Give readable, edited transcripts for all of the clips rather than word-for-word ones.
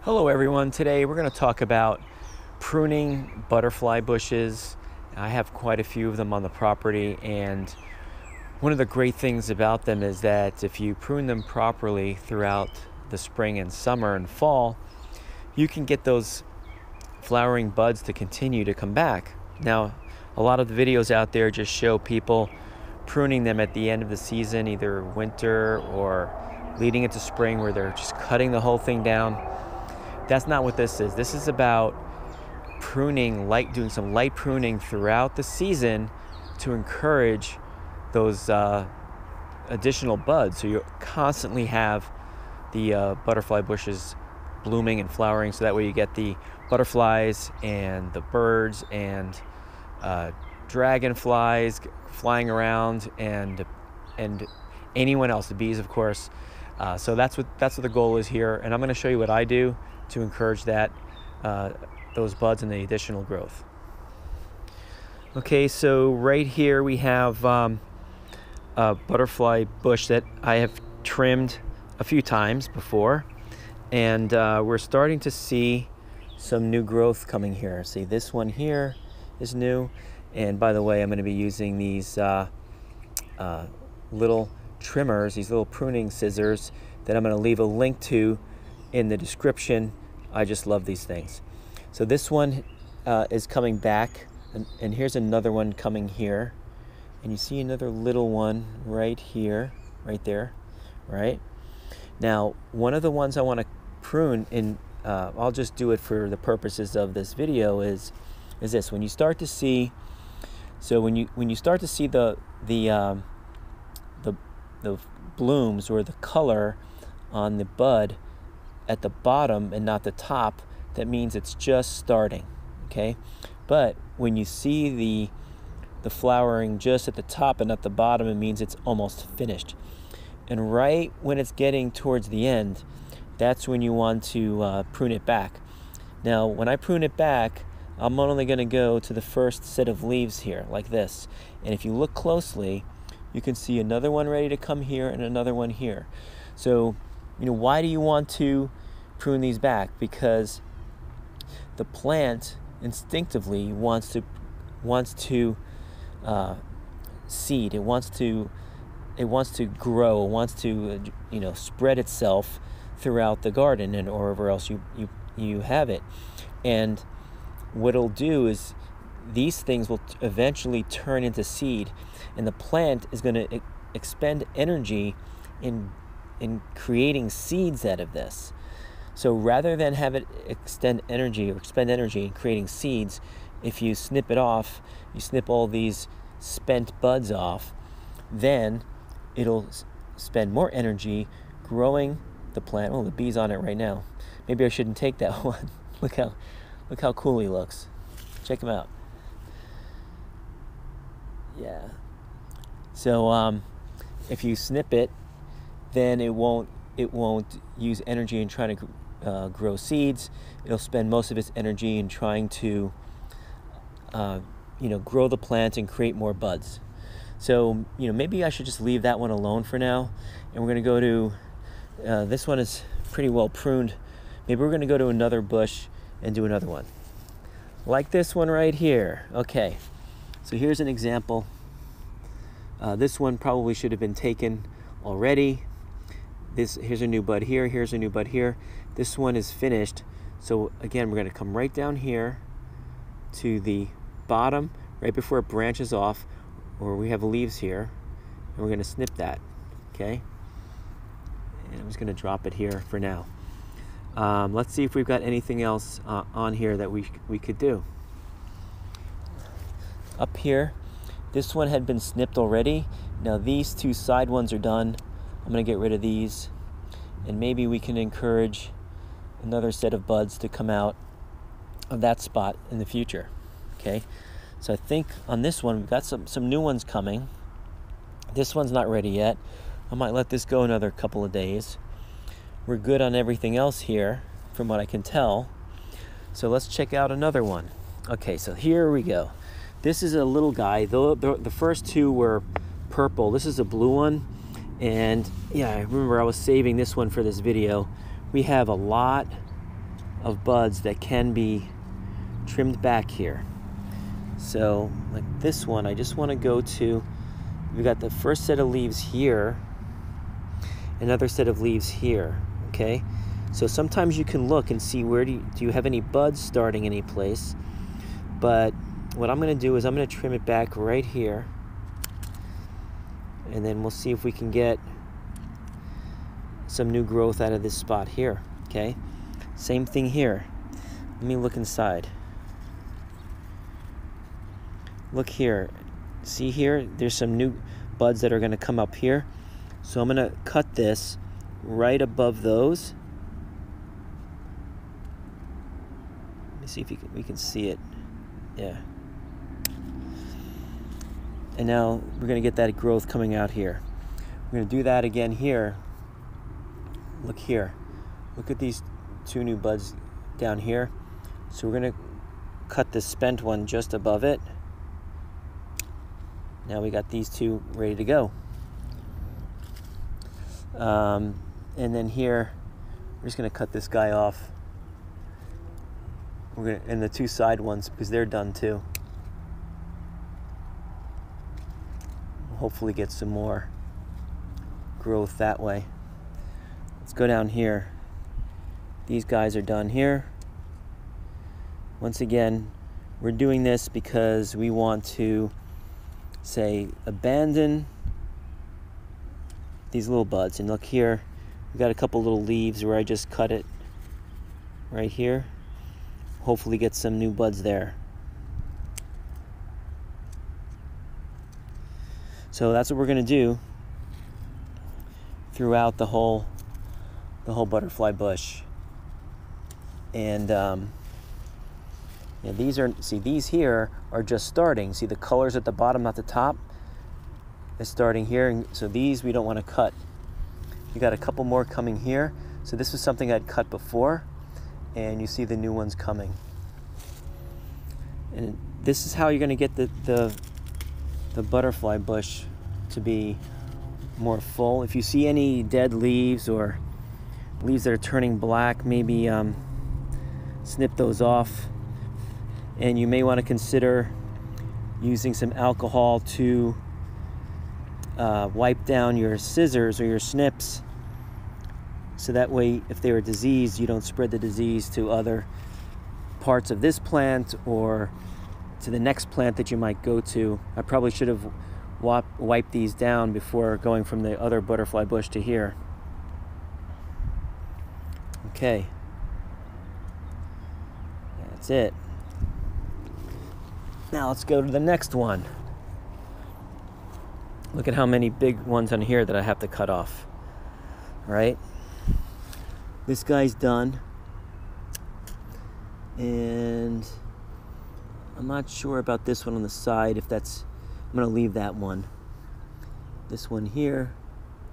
Hello everyone, today we're going to talk about pruning butterfly bushes. I have quite a few of them on the property, and one of the great things about them is that if you prune them properly throughout the spring and summer and fall, you can get those flowering buds to continue to come back. Now, a lot of the videos out there just show people pruning them at the end of the season, either winter or leading into spring, where they're just cutting the whole thing down. That's not what this is. This is about pruning, doing some light pruning throughout the season to encourage those additional buds. So you constantly have the butterfly bushes blooming and flowering, so that way you get the butterflies and the birds and dragonflies flying around and anyone else, the bees of course. So that's what the goal is here, and I'm going to show you what I do to encourage that those buds and the additional growth. Okay, so right here we have a butterfly bush that I have trimmed a few times before, and we're starting to see some new growth coming here. See, this one here is new, and by the way, I'm going to be using these little trimmers, these little pruning scissors that I'm going to leave a link to in the description. I just love these things. So this one is coming back, and here's another one coming here, and you see another little one right here, right there, right? Now, one of the ones I want to prune, and I'll just do it for the purposes of this video, is this. When you start to see, so when you start to see the blooms or the color on the bud at the bottom and not the top, that means it's just starting, okay? But when you see the flowering just at the top and at the bottom, it means it's almost finished. And right when it's getting towards the end, that's when you want to prune it back. Now, when I prune it back, I'm only going to go to the first set of leaves here, like this. And if you look closely, you can see another one ready to come here and another one here. So, why do you want to prune these back? Because the plant instinctively wants to seed. It wants to grow. It wants to spread itself throughout the garden and or wherever else you have it. And what it'll do is these things will eventually turn into seed, and the plant is going to expend energy in creating seeds out of this. So rather than have it expend energy in creating seeds, if you snip it off, you snip all these spent buds off, then it'll spend more energy growing the plant. Oh, the bee's on it right now. Maybe I shouldn't take that one. Look how cool he looks. Check him out. Yeah. So if you snip it, then it won't use energy in trying to grow seeds. It'll spend most of its energy in trying to grow the plant and create more buds. So maybe I should just leave that one alone for now, and we're going to go to this one is pretty well pruned. Maybe we're going to go to another bush and do another one like this one right here. Okay, so here's an example. This one probably should have been taken already. Here's a new bud here, here's a new bud here. This one is finished. So again, we're going to come right down here to the bottom, right before it branches off, or we have leaves here, and we're going to snip that, okay? And I'm just going to drop it here for now. Let's see if we've got anything else on here that we could do. Up here, this one had been snipped already. Now these two side ones are done. I'm going to get rid of these, and maybe we can encourage another set of buds to come out of that spot in the future. Okay, so I think on this one we've got some new ones coming. This one's not ready yet. I might let this go another couple of days. We're good on everything else here from what I can tell. So let's check out another one. Okay, so here we go. This is a little guy. The first two were purple. This is a blue one. And yeah, I remember I was saving this one for this video. We have a lot of buds that can be trimmed back here. So like this one, I just want to go to, we got the first set of leaves here, another set of leaves here, okay? So sometimes you can look and see where do you have any buds starting any place. But what I'm going to do is I'm going to trim it back right here, and then we'll see if we can get some new growth out of this spot here, okay? Same thing here. Let me look inside. Look here. See here? There's some new buds that are going to come up here. So I'm going to cut this right above those. Let me see if we can see it. Yeah. And now we're going to get that growth coming out here. We're going to do that again here. Look here. Look at these two new buds down here. So we're going to cut the spent one just above it. Now we got these two ready to go. And then here, we're just going to cut this guy off. And the two side ones, because they're done too. We'll hopefully get some more growth that way. Let's go down here. These guys are done here. Once again, we're doing this because we want to, say, abandon these little buds. And look here, we got a couple little leaves where I just cut it right here. Hopefully get some new buds there. So that's what we're going to do throughout the whole butterfly bush. And yeah, these here are just starting. See the colors at the bottom, not the top, is starting here. And so these we don't want to cut. We got a couple more coming here. So this was something I'd cut before, and you see the new ones coming. And this is how you're going to get the butterfly bush to be more full. If you see any dead leaves or leaves that are turning black, maybe snip those off. And you may want to consider using some alcohol to wipe down your scissors or your snips, so that way if they were diseased, you don't spread the disease to other parts of this plant or to the next plant that you might go to. I probably should have wiped these down before going from the other butterfly bush to here. Okay, that's it. Now let's go to the next one. Look at how many big ones on here that I have to cut off. All right, this guy's done, and I'm not sure about this one on the side. If that's, I'm gonna leave that one. This one here,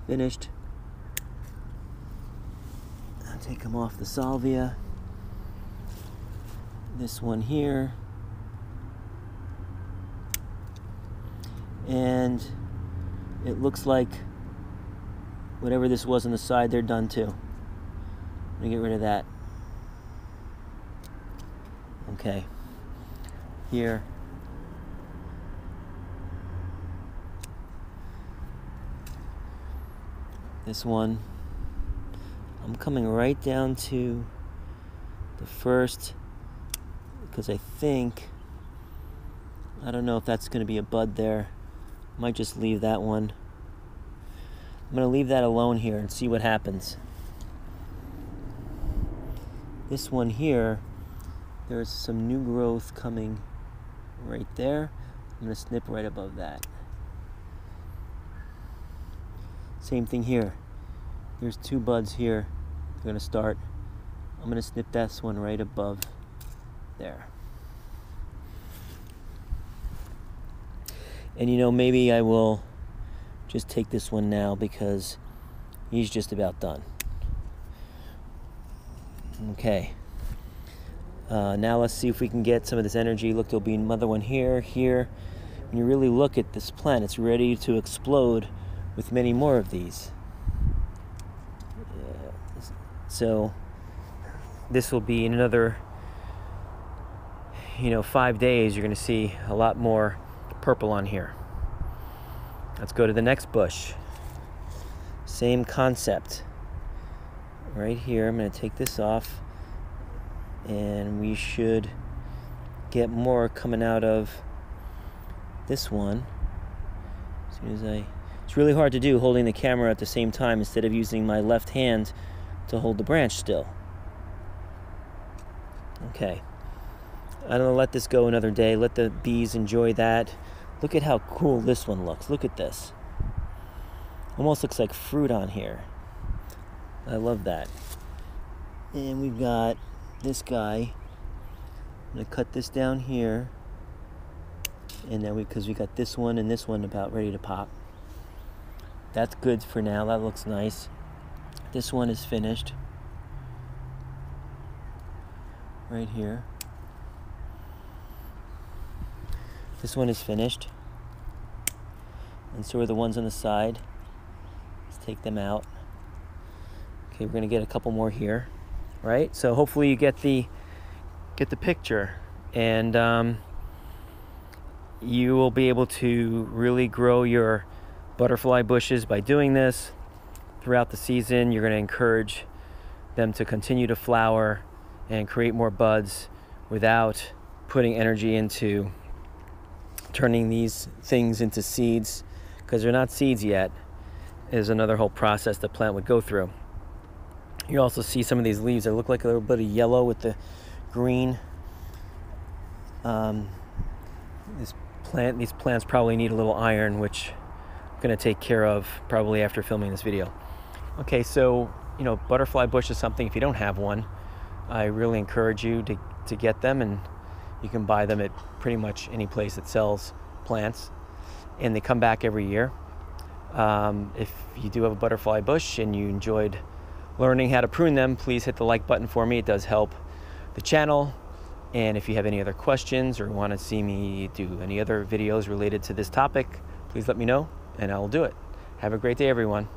finished. I'll take them off the salvia. This one here. And it looks like whatever this was on the side, they're done too. I'm gonna get rid of that. Okay. Here. This one. I'm coming right down to the first, because I don't know if that's going to be a bud there. Might just leave that one. I'm going to leave that alone here and see what happens. This one here, there's some new growth coming right there. I'm going to snip right above that. Same thing here. There's two buds here. They're going to start. I'm going to snip this one right above there. And you know, maybe I will just take this one now because he's just about done. Okay. Now let's see if we can get some of this energy. Look, there'll be another one here, here. When you really look at this plant, it's ready to explode with many more of these. So this will be in another 5 days, you're going to see a lot more purple on here. Let's go to the next bush. Same concept. Right here, I'm going to take this off, and we should get more coming out of this one. As soon as it's really hard to do holding the camera at the same time instead of using my left hand to hold the branch still. Okay. I'm going to let this go another day. Let the bees enjoy that. Look at how cool this one looks. Look at this. Almost looks like fruit on here. I love that. And we've got this guy. I'm going to cut this down here. And then because we got this one and this one about ready to pop. That's good for now. That looks nice. This one is finished. Right here. This one is finished. And so are the ones on the side. Let's take them out. Okay, we're going to get a couple more here. Right? So hopefully you get the picture. And you will be able to really grow your butterfly bushes by doing this. Throughout the season, you're going to encourage them to continue to flower and create more buds without putting energy into turning these things into seeds, because they're not seeds yet. Is another whole process the plant would go through. You also see some of these leaves that look like a little bit of yellow with the green. These plants probably need a little iron, which I'm going to take care of probably after filming this video. Okay, so butterfly bush is something, if you don't have one, I really encourage you to get them, and you can buy them at pretty much any place that sells plants, and they come back every year. If you do have a butterfly bush and you enjoyed learning how to prune them, please hit the like button for me. It does help the channel. And if you have any other questions or want to see me do any other videos related to this topic, please let me know and I'll do it. Have a great day, everyone.